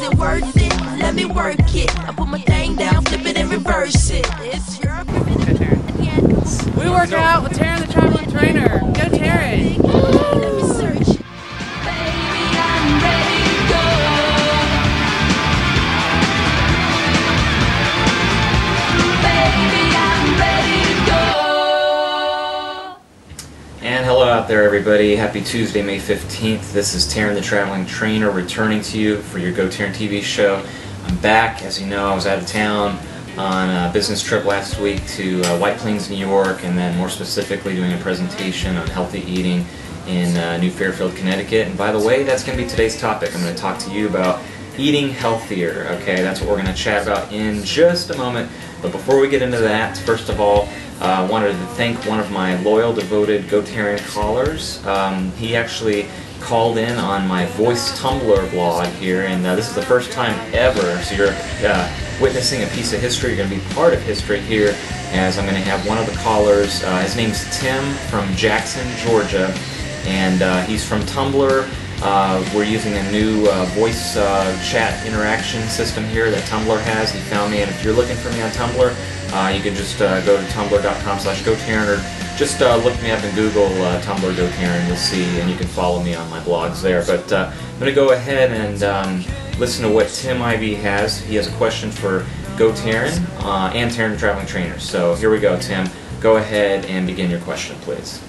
it worth it? Let me work it. I put my thing down, flip it and reverse it. It's your We work out with Taryn the Traveling Trainer. Go Taryn! Let me search. Baby, I'm ready to go. Baby, I'm ready to go. And hello out there, everybody. Happy Tuesday, May 15th. This is Taryn the Traveling Trainer returning to you for your GoTarryn TV show. I'm back. As you know, I was out of town on a business trip last week to White Plains, New York, and then more specifically doing a presentation on healthy eating in New Fairfield, Connecticut. And by the way, that's going to be today's topic. I'm going to talk to you about eating healthier. Okay, that's what we're going to chat about in just a moment. But before we get into that, first of all, I wanted to thank one of my loyal, devoted GoTarryn callers. He actually called in on my Voice Tumblr blog here, and this is the first time ever, so you're witnessing a piece of history. You're going to be part of history here, as I'm going to have one of the callers. His name's Tim from Jackson, Georgia, and he's from Tumblr. We're using a new voice chat interaction system here that Tumblr has. He found me, and if you're looking for me on Tumblr, you can just go to tumblr.com/GoTarryn, or just look me up in Google Tumblr GoTarryn. You'll see, and you can follow me on my blogs there. But I'm going to go ahead and listen to what Tim Ivy has. He has a question for GoTarryn and Taryn the Traveling Trainer. So here we go, Tim. Go ahead and begin your question, please.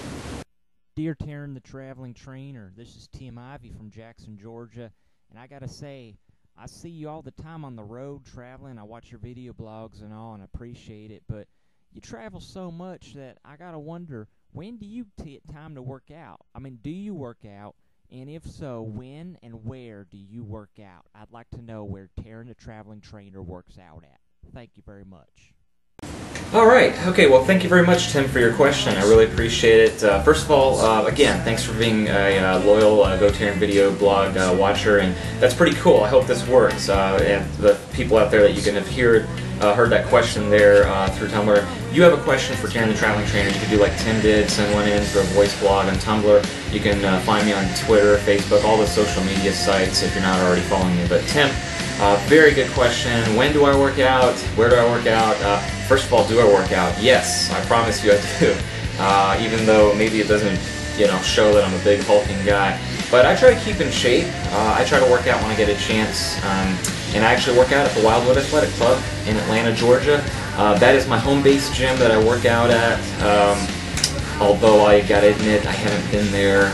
Dear Taryn the Traveling Trainer, this is Tim Ivy from Jackson, Georgia, and I gotta say, I see you all the time on the road traveling. I watch your video blogs and all, and I appreciate it, but you travel so much that I gotta wonder, when do you take time to work out? I mean, do you work out? And if so, when and where do you work out? I'd like to know where Taryn the Traveling Trainer works out at. Thank you very much. Alright, okay, well thank you very much, Tim, for your question. I really appreciate it. First of all, again, thanks for being a loyal GoTarryn video blog watcher, and that's pretty cool. I hope this works. And the people out there that you can have heard that question there through Tumblr. You have a question for Taryn the Traveling Trainer, you can do like Tim did, send one in for a voice blog on Tumblr. You can find me on Twitter, Facebook, all the social media sites if you're not already following me. But Tim, very good question. When do I work out? Where do I work out? First of all, do I work out? Yes, I promise you I do. Even though maybe it doesn't, show that I'm a big hulking guy. But I try to keep in shape. I try to work out when I get a chance. And I actually work out at the Wildwood Athletic Club in Atlanta, Georgia. That is my home base gym that I work out at. Although I gotta admit, I haven't been there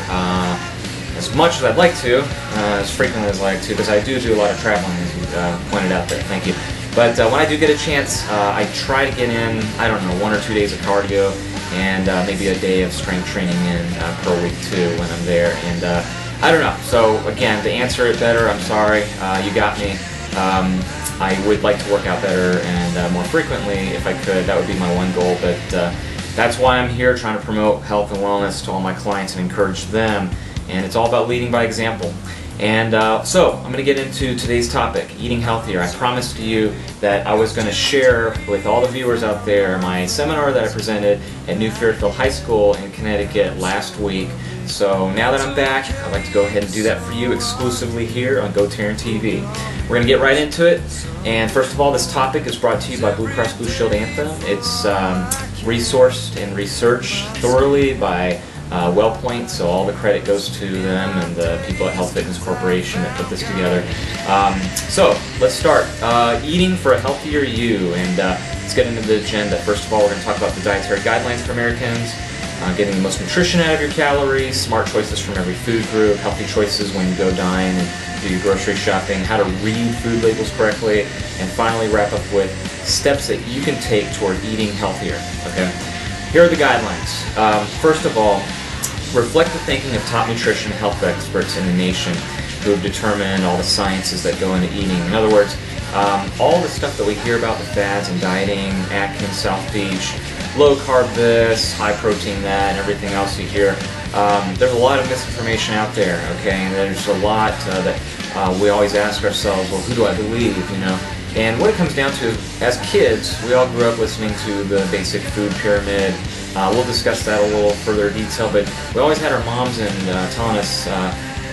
as much as I'd like to, as frequently as I'd like to, because I do a lot of traveling, as you pointed out there. Thank you. But when I do get a chance, I try to get in, I don't know, 1 or 2 days of cardio and maybe a day of strength training in per week too when I'm there. And I don't know. So again, to answer it better, I'm sorry, you got me. I would like to work out better and more frequently if I could. That would be my one goal. But that's why I'm here, trying to promote health and wellness to all my clients and encourage them. And it's all about leading by example. And so I'm going to get into today's topic, eating healthier. I promised you that I was going to share with all the viewers out there my seminar that I presented at New Fairfield High School in Connecticut last week. So now that I'm back, I'd like to go ahead and do that for you exclusively here on GoTarryn TV. We're going to get right into it. And first of all, this topic is brought to you by Blue Cross Blue Shield Anthem. It's resourced and researched thoroughly by WellPoint, so all the credit goes to them and the people at Health Fitness Corporation that put this together. So let's start. Eating for a healthier you, and let's get into the agenda. First of all, we're going to talk about the dietary guidelines for Americans, getting the most nutrition out of your calories, smart choices from every food group, healthy choices when you go dine and do your grocery shopping, how to read food labels correctly, and finally wrap up with steps that you can take toward eating healthier. Okay, here are the guidelines. First of all, reflect the thinking of top nutrition and health experts in the nation who have determined all the sciences that go into eating. In other words, all the stuff that we hear about, the fads and dieting, Atkins, South Beach, low carb this, high protein that, and everything else you hear, there's a lot of misinformation out there, okay? And there's a lot that we always ask ourselves, well, who do I believe, And what it comes down to is, as kids, we all grew up listening to the basic food pyramid. We'll discuss that a little further detail, but we always had our moms and telling us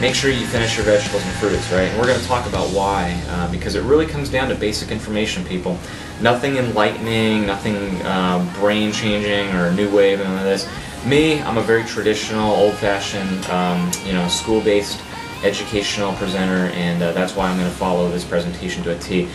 make sure you finish your vegetables and fruits, right? And we're going to talk about why, because it really comes down to basic information, people. Nothing enlightening, nothing brain-changing or new wave, none of this. Me, I'm a very traditional, old-fashioned, school-based educational presenter, and that's why I'm going to follow this presentation to a T.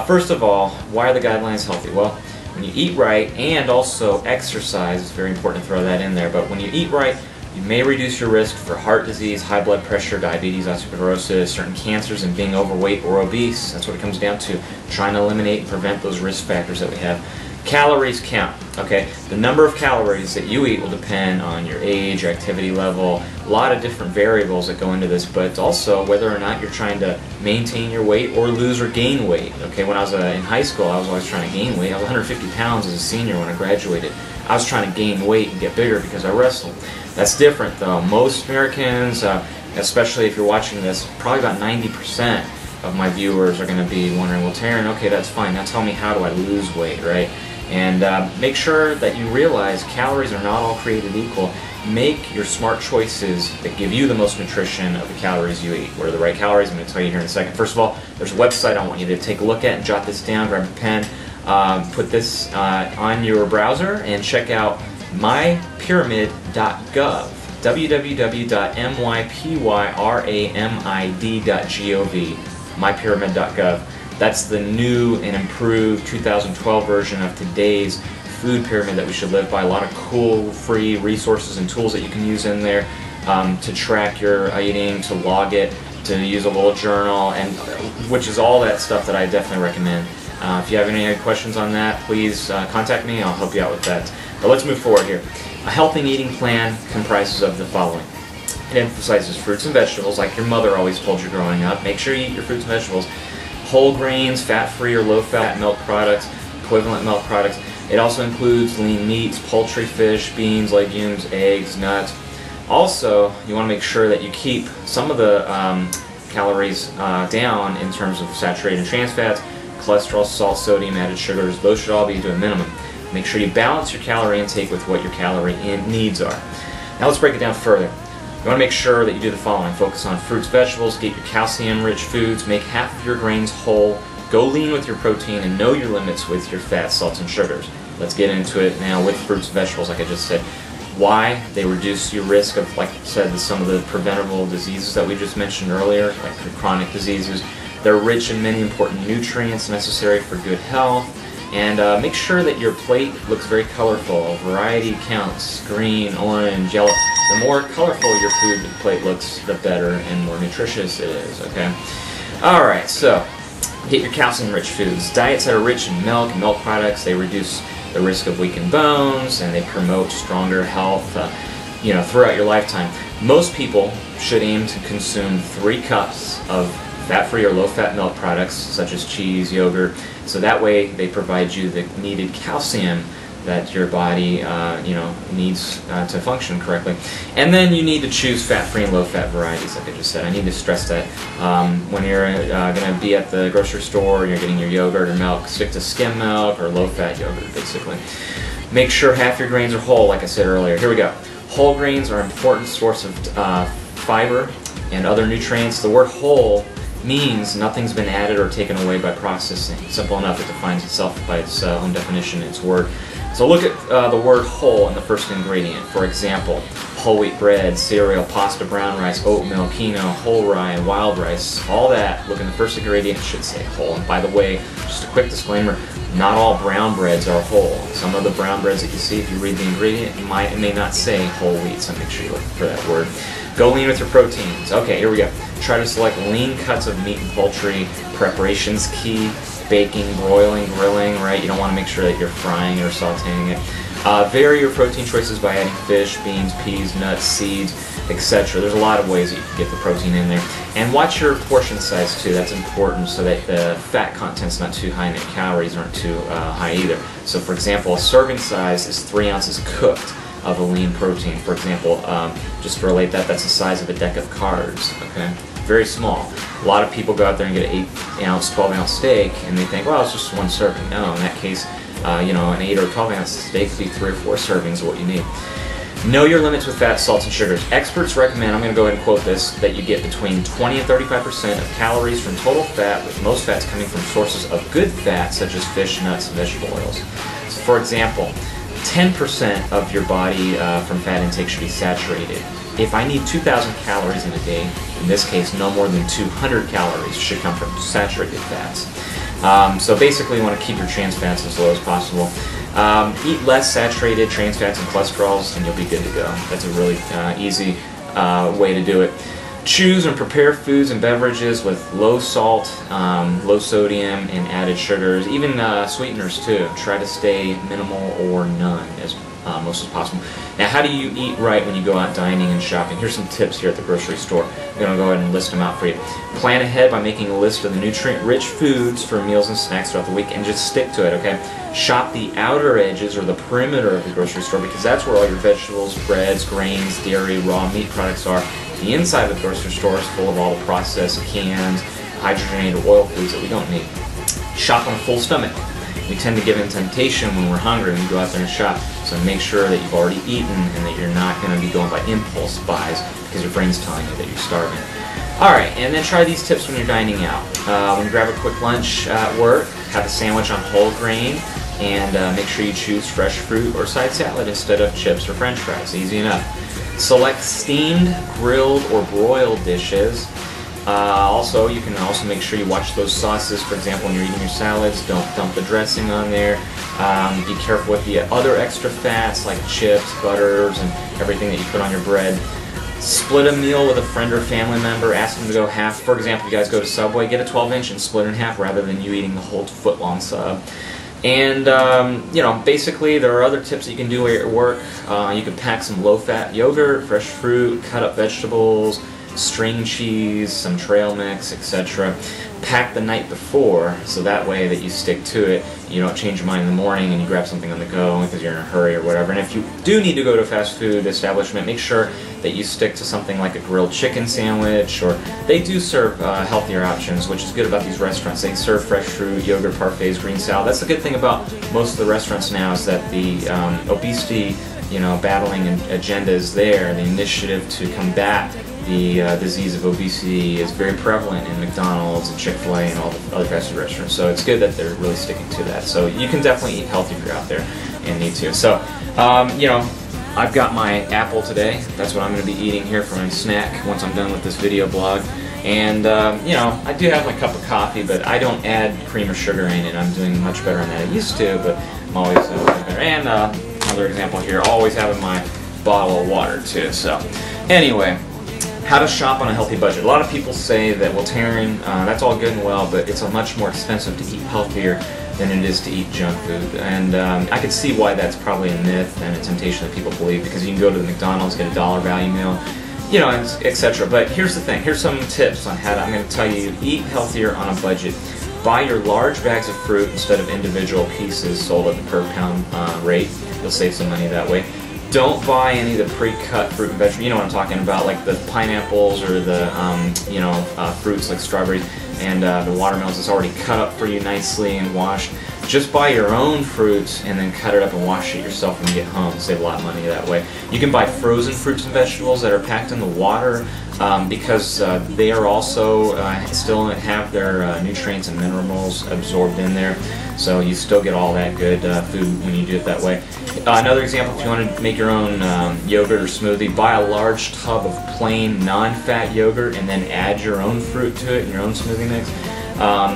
First of all, why are the guidelines healthy? Well, when you eat right and also exercise, it's very important to throw that in there, but when you eat right, you may reduce your risk for heart disease, high blood pressure, diabetes, osteoporosis, certain cancers, and being overweight or obese. That's what it comes down to, trying to eliminate and prevent those risk factors that we have. Calories count, okay? The number of calories that you eat will depend on your age, your activity level, a lot of different variables that go into this, but also whether or not you're trying to maintain your weight or lose or gain weight, okay? When I was in high school, I was always trying to gain weight. I was 150 pounds as a senior when I graduated. I was trying to gain weight and get bigger because I wrestled. That's different though. Most Americans, especially if you're watching this, probably about 90% of my viewers are going to be wondering, well, Taryn, okay, that's fine. Now tell me, how do I lose weight, right? And make sure that you realize calories are not all created equal. Make your smart choices that give you the most nutrition of the calories you eat. What are the right calories? I'm going to tell you here in a second. First of all, there's a website I want you to take a look at and jot this down, grab a pen, put this on your browser and check out mypyramid.gov, www.mypyramid.gov, mypyramid.gov. That's the new and improved 2012 version of today's food pyramid that we should live by. A lot of cool free resources and tools that you can use in there to track your eating, to log it, to use a little journal, and which is all that stuff that I definitely recommend. If you have any questions on that, please contact me. I'll help you out with that. But let's move forward here. A healthy eating plan comprises of the following. It emphasizes fruits and vegetables, like your mother always told you growing up. Make sure you eat your fruits and vegetables. Whole grains, fat-free or low-fat milk products, equivalent milk products. It also includes lean meats, poultry, fish, beans, legumes, eggs, nuts. Also, you want to make sure that you keep some of the calories down in terms of saturated and trans fats, cholesterol, salt, sodium, added sugars. Those should all be to a minimum. Make sure you balance your calorie intake with what your calorie needs are. Now let's break it down further. You want to make sure that you do the following. Focus on fruits, vegetables, get your calcium-rich foods, make half of your grains whole, go lean with your protein, and know your limits with your fats, salts, and sugars. Let's get into it now with fruits and vegetables, like I just said. Why? They reduce your risk of, like I said, some of the preventable diseases that we just mentioned earlier, like chronic diseases. They're rich in many important nutrients necessary for good health. And make sure that your plate looks very colorful. Variety counts. Green, orange, yellow. The more colorful your food plate looks, the better and more nutritious it is, okay? Alright, so get your calcium-rich foods. Diets that are rich in milk and milk products, they reduce the risk of weakened bones, and they promote stronger health throughout your lifetime. Most people should aim to consume 3 cups of fat-free or low-fat milk products, such as cheese, yogurt, so that way they provide you the needed calcium that your body needs to function correctly. And then you need to choose fat-free and low-fat varieties, like I just said. I need to stress that. When you're going to be at the grocery store and you're getting your yogurt or milk, stick to skim milk or low-fat yogurt, basically. Make sure half your grains are whole, like I said earlier. Here we go. Whole grains are an important source of fiber and other nutrients. The word whole means nothing's been added or taken away by processing. Simple enough, it defines itself by its own definition, its word. So look at the word whole in the first ingredient. For example, whole wheat bread, cereal, pasta, brown rice, oatmeal, quinoa, whole rye, wild rice, all that. Look in the first ingredient, it should say whole. And by the way, just a quick disclaimer, not all brown breads are whole. Some of the brown breads that you see, if you read the ingredient, it may not say whole wheat, so make sure you look for that word. Go lean with your proteins. Okay, here we go. Try to select lean cuts of meat and poultry. Preparation's key. Baking, broiling, grilling, right? You don't want to make sure that you're frying or sauteing it. Vary your protein choices by adding fish, beans, peas, nuts, seeds, etc. There's a lot of ways that you can get the protein in there. And watch your portion size too. That's important so that the fat content's not too high and the calories aren't too high either. So for example, a serving size is 3 ounces cooked of a lean protein. For example, just to relate that, that's the size of a deck of cards, okay? Very small. A lot of people go out there and get an 8-ounce, 12-ounce steak, and they think, well, it's just 1 serving. No, in that case, an 8 or 12-ounce steak could be 3 or 4 servings of what you need. Know your limits with fats, salts, and sugars. Experts recommend, I'm going to go ahead and quote this, that you get between 20 and 35% of calories from total fat, with most fats coming from sources of good fat such as fish, nuts, and vegetable oils. So for example, 10% of your body from fat intake should be saturated. If I need 2,000 calories in a day, in this case no more than 200 calories should come from saturated fats. So basically you want to keep your trans fats as low as possible. Eat less saturated trans fats and cholesterols and you'll be good to go. That's a really easy way to do it. Choose and prepare foods and beverages with low salt, low sodium, and added sugars, even sweeteners too. Try to stay minimal or none as most as possible. Now, how do you eat right when you go out dining and shopping? Here's some tips here at the grocery store. I'm going to go ahead and list them out for you. Plan ahead by making a list of the nutrient-rich foods for meals and snacks throughout the week and just stick to it, okay? Shop the outer edges or the perimeter of the grocery store because that's where all your vegetables, breads, grains, dairy, raw meat products are. The inside of the grocery store is full of all the processed, canned, hydrogenated oil foods that we don't need. Shop on a full stomach. We tend to give in temptation when we're hungry when we go out there and shop. So make sure that you've already eaten and that you're not going to be going by impulse buys because your brain's telling you that you're starving. Alright, and then try these tips when you're dining out. When you grab a quick lunch at work, have a sandwich on whole grain, and make sure you choose fresh fruit or side salad instead of chips or french fries. Easy enough. Select steamed, grilled, or broiled dishes. Also, you can also make sure you watch those sauces. For example, when you're eating your salads, don't dump the dressing on there. Be careful with the other extra fats like chips, butters, and everything that you put on your bread. Split a meal with a friend or family member. Ask them to go half. For example, if you guys go to Subway, get a 12-inch and split it in half rather than you eating the whole foot-long sub. And, you know, basically there are other tips that you can do at work. You can pack some low-fat yogurt, fresh fruit, cut up vegetables, string cheese, some trail mix, etc. Pack the night before so that way that you stick to it. You don't change your mind in the morning and you grab something on the go because you're in a hurry or whatever. And if you do need to go to a fast food establishment, make sure that you stick to something like a grilled chicken sandwich, or they do serve healthier options, which is good about these restaurants. They serve fresh fruit, yogurt parfaits, green salad. That's the good thing about most of the restaurants now is that the obesity, battling agenda is there. The initiative to combat the disease of obesity is very prevalent in McDonald's and Chick-fil-A and all the other fast food restaurants. So it's good that they're really sticking to that. So you can definitely eat healthy if you're out there and need to. So, I've got my apple today. That's what I'm going to be eating here for my snack once I'm done with this video blog. And, I do have my cup of coffee, but I don't add cream or sugar in it. I'm doing much better than that I used to, but I'm always better. And another example here, always having my bottle of water too. So, anyway. How to shop on a healthy budget. A lot of people say that, well, Taryn, that's all good and well, but it's much more expensive to eat healthier than it is to eat junk food. And I could see why that's probably a myth and a temptation that people believe, because you can go to the McDonald's, get a $1 value meal, etc. But here's the thing. Here's some tips on how I'm going to tell you, eat healthier on a budget. Buy your large bags of fruit instead of individual pieces sold at the per pound rate. You'll save some money that way. Don't buy any of the pre-cut fruit and vegetables. You know what I'm talking about, like the pineapples or the, fruits like strawberries and the watermelons. It's already cut up for you nicely and washed. Just buy your own fruits and then cut it up and wash it yourself when you get home. Save a lot of money that way. You can buy frozen fruits and vegetables that are packed in the water because they are also still have their nutrients and minerals absorbed in there. So you still get all that good food when you do it that way. Another example, if you want to make your own yogurt or smoothie, buy a large tub of plain non-fat yogurt and then add your own fruit to it in your own smoothie mix.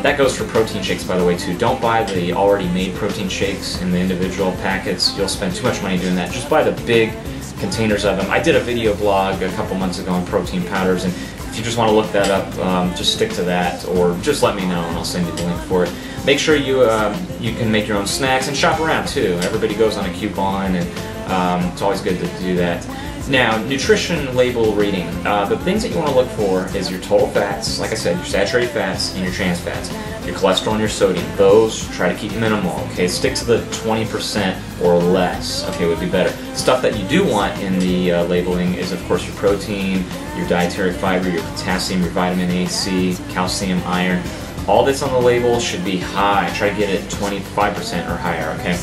That goes for protein shakes, by the way, too. Don't buy the already made protein shakes in the individual packets. You'll spend too much money doing that. Just buy the big containers of them. I did a video blog a couple months ago on protein powders, and if you just want to look that up, just stick to that, or just let me know and I'll send you the link for it. Make sure you can make your own snacks and shop around too. Everybody goes on a coupon, and it's always good to do that. Now, nutrition label reading. The things that you want to look for is your total fats, like I said, your saturated fats and your trans fats, your cholesterol and your sodium. Those, try to keep minimal, okay? Stick to the 20% or less, okay, would be better. Stuff that you do want in the labeling is, of course, your protein, your dietary fiber, your potassium, your vitamin A, C, calcium, iron. All that's on the label should be high. Try to get it 25% or higher, okay?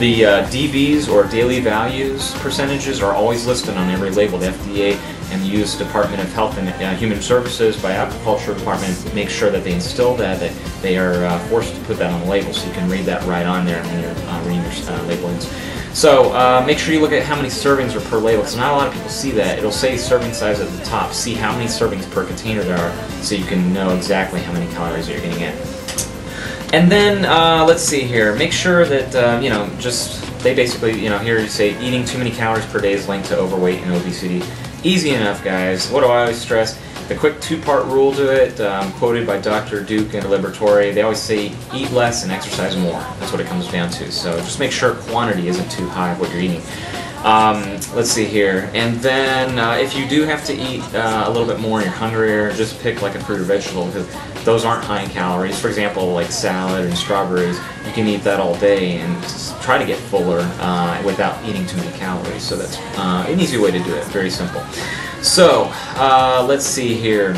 The DVs, or daily values percentages, are always listed on every label. The FDA and the U.S. Department of Health and Human Services by Agriculture Department make sure that they instill that they are forced to put that on the label, so you can read that right on there when you're reading your labelings. So make sure you look at how many servings are per label, because not a lot of people see that. It'll say serving size at the top. See how many servings per container there are, so you can know exactly how many calories you're getting in. And then, let's see here, make sure that, they basically, here you say eating too many calories per day is linked to overweight and obesity. Easy enough, guys. What do I always stress? The quick two-part rule to it, quoted by Dr. Duke in the laboratory, they always say eat less and exercise more. That's what it comes down to. So just make sure quantity isn't too high of what you're eating. Let's see here. And then if you do have to eat a little bit more and you're hungrier, just pick like a fruit or vegetable, because those aren't high in calories. For example, like salad and strawberries, you can eat that all day and just try to get fuller without eating too many calories. So that's an easy way to do it. Very simple. So let's see here.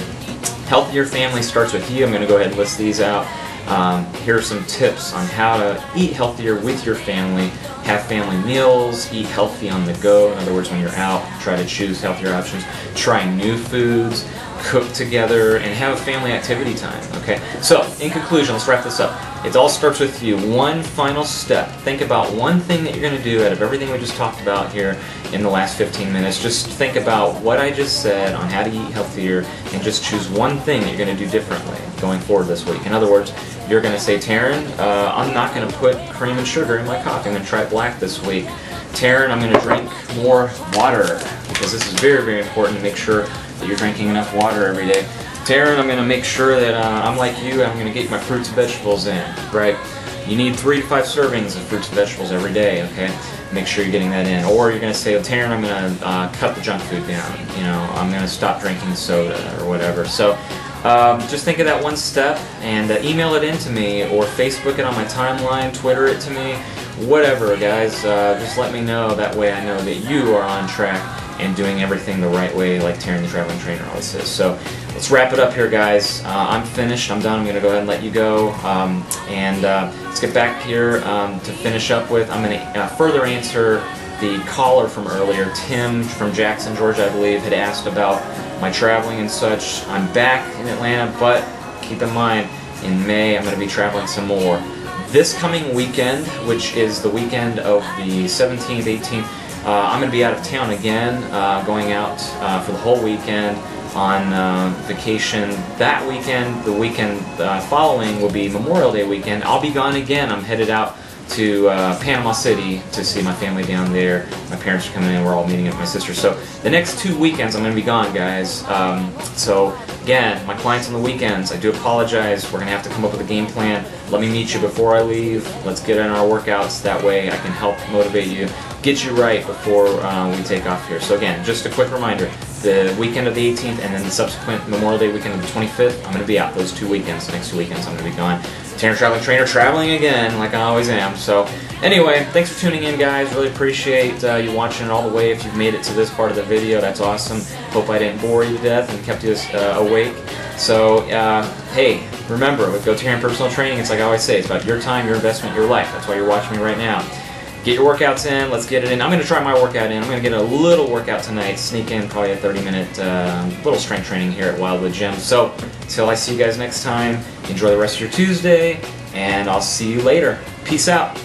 Healthier family starts with you. I'm going to go ahead and list these out. Here are some tips on how to eat healthier with your family. Have family meals, eat healthy on the go. In other words, when you're out, try to choose healthier options. Try new foods, cook together, and have a family activity time. Okay, so in conclusion, let's wrap this up. It all starts with you. One final step. Think about one thing that you're going to do out of everything we just talked about here in the last 15 minutes. Just think about what I just said on how to eat healthier, and just choose one thing that you're going to do differently going forward this week. In other words, you're going to say, Taryn, I'm not going to put cream and sugar in my coffee. I'm going to try black this week. Taryn, I'm going to drink more water, because this is very, very important to make sure that you're drinking enough water every day. Taryn, I'm going to make sure that I'm like you, and I'm going to get my fruits and vegetables in, right? You need 3 to 5 servings of fruits and vegetables every day, okay? Make sure you're getting that in. Or you're going to say, oh, Taryn, I'm going to cut the junk food down. I'm going to stop drinking soda or whatever. So just think of that one step and email it in to me, or Facebook it on my timeline, Twitter it to me, whatever, guys. Just let me know. That way I know that you are on track and doing everything the right way, like Taryn the Traveling Trainer always says. So let's wrap it up here, guys. I'm finished. I'm done. I'm going to go ahead and let you go. Let's get back here to finish up with. I'm going to further answer the caller from earlier. Tim from Jackson, Georgia, I believe, had asked about my traveling and such. I'm back in Atlanta, but keep in mind, in May, I'm going to be traveling some more. This coming weekend, which is the weekend of the 17th, 18th, I'm going to be out of town again, going out for the whole weekend on vacation that weekend. The weekend following will be Memorial Day weekend. I'll be gone again. I'm headed out to Panama City to see my family down there. My parents are coming in. We're all meeting up with my sister. So the next 2 weekends I'm going to be gone, guys. So again, my clients on the weekends, I do apologize. We're going to have to come up with a game plan. Let me meet you before I leave. Let's get in our workouts. That way I can help motivate you, get you right before we take off here. So again, just a quick reminder, the weekend of the 18th and then the subsequent Memorial Day weekend of the 25th, I'm going to be out those 2 weekends. The next 2 weekends I'm going to be gone. Taryn Traveling Trainer, traveling again like I always am. So anyway, thanks for tuning in, guys. Really appreciate you watching it all the way. If you've made it to this part of the video, that's awesome. Hope I didn't bore you to death and kept you awake. So hey, remember, with GoTarryn Personal Training, it's like I always say, it's about your time, your investment, your life. That's why you're watching me right now. Get your workouts in. Let's get it in. I'm going to try my workout in. I'm going to get a little workout tonight. Sneak in probably a 30-minute little strength training here at Wildwood Gym. So until I see you guys next time, enjoy the rest of your Tuesday, and I'll see you later. Peace out.